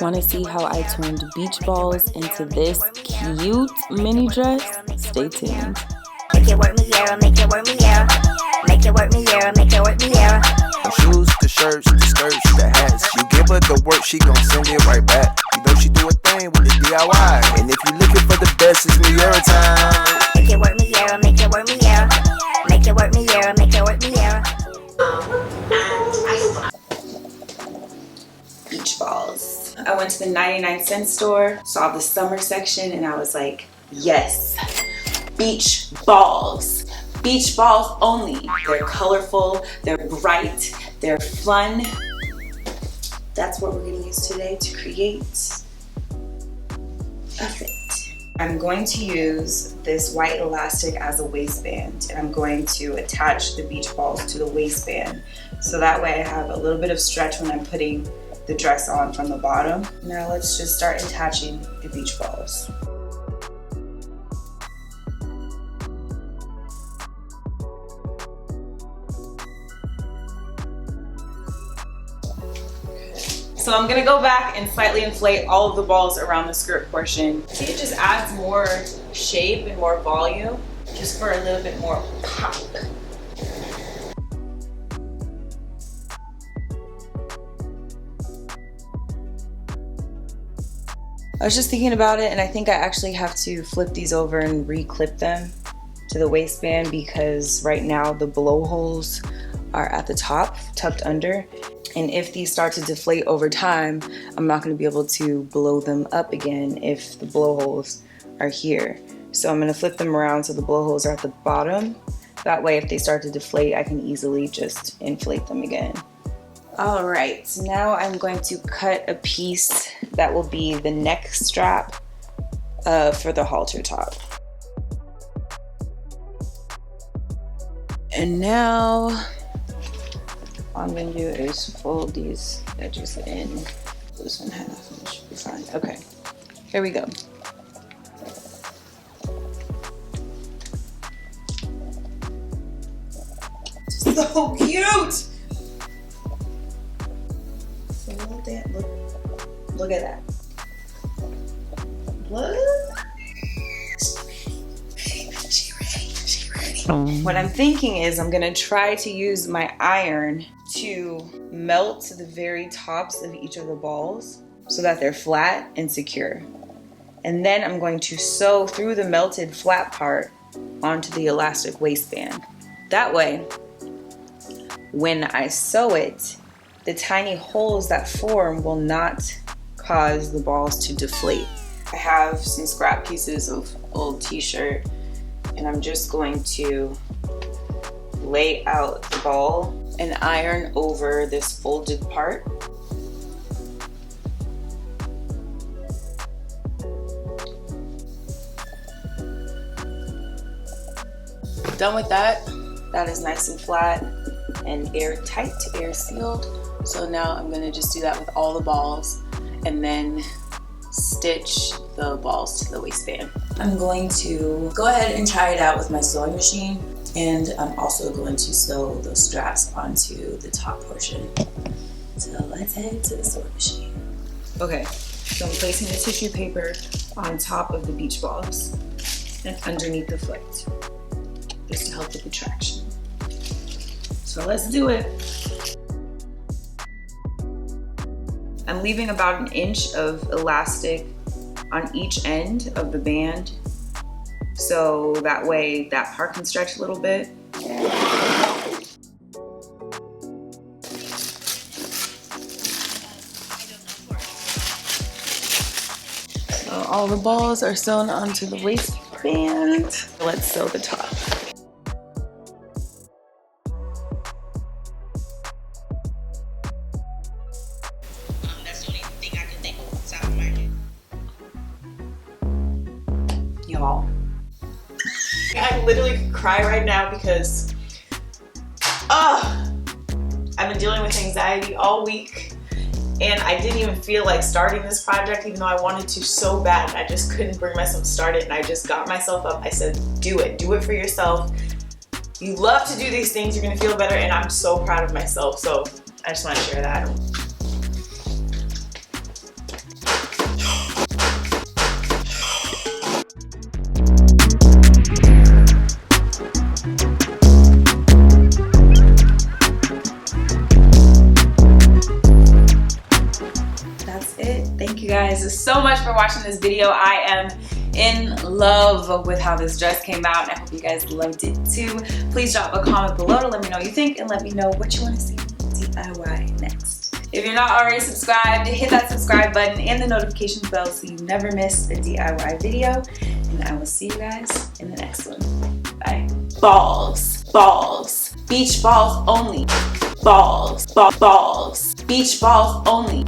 Want to see how I turned beach balls into this cute mini dress? Stay tuned. Make it work, Miaira, make it work, Miaira. Make it work, Miaira, make it work, Miaira. From shoes to shirts to skirts to hats, you give her the work, she gon' send it right back. You know she do a thing with the DIY, and if you looking for the best, it's Miaira time. Make it work, Miaira, make it work, Miaira. Make it work, Miaira, make it work, Miaira. Beach balls. I went to the 99-cent store, saw the summer section, and I was like, yes, beach balls. Beach balls only. They're colorful, they're bright, they're fun. That's what we're gonna use today to create a fit. I'm going to use this white elastic as a waistband, and I'm going to attach the beach balls to the waistband. So that way I have a little bit of stretch when I'm putting the dress on from the bottom. Now let's just start attaching the beach balls. So I'm gonna go back and slightly inflate all of the balls around the skirt portion. See, it just adds more shape and more volume, just for a little bit more pop. I was just thinking about it, and I think I actually have to flip these over and re-clip them to the waistband, because right now the blowholes are at the top, tucked under. And if these start to deflate over time, I'm not going to be able to blow them up again if the blowholes are here. So I'm going to flip them around so the blowholes are at the bottom. That way, if they start to deflate, I can easily just inflate them again. All right, now I'm going to cut a piece that will be the neck strap for the halter top. And now all I'm gonna do is fold these edges in, this in half, and it should be fine. Okay, here we go. So cute! Look at that. What? She ready. What I'm thinking is I'm gonna try to use my iron to melt the very tops of each of the balls so that they're flat and secure. And then I'm going to sew through the melted flat part onto the elastic waistband. That way, when I sew it, the tiny holes that form will not cause the balls to deflate. I have some scrap pieces of old t-shirt, and I'm just going to lay out the ball and iron over this folded part. Done with that. That is nice and flat and airtight, air sealed. So now I'm gonna just do that with all the balls and then stitch the balls to the waistband. I'm going to go ahead and try it out with my sewing machine, and I'm also going to sew those straps onto the top portion. So let's head to the sewing machine. Okay, so I'm placing the tissue paper on top of the beach balls and underneath the foot, just to help with the traction. So let's do it. I'm leaving about 1 inch of elastic on each end of the band, so that way that part can stretch a little bit. So all the balls are sewn onto the waistband. Let's sew the top. Y'all, I literally could cry right now because I've been dealing with anxiety all week, and I didn't even feel like starting this project, even though I wanted to so bad. I just couldn't bring myself to start it, and I just got myself up. I said, do it for yourself. You love to do these things, you're gonna feel better, and I'm so proud of myself. So I just want to share that. for watching this video. I am in love with how this dress came out, and I hope you guys loved it too. Please drop a comment below to let me know what you think, and let me know what you want to see DIY next. If you're not already subscribed, hit that subscribe button and the notification bell so you never miss a DIY video, and I will see you guys in the next one. Bye. Balls, balls, beach balls only. Balls, balls, beach balls only.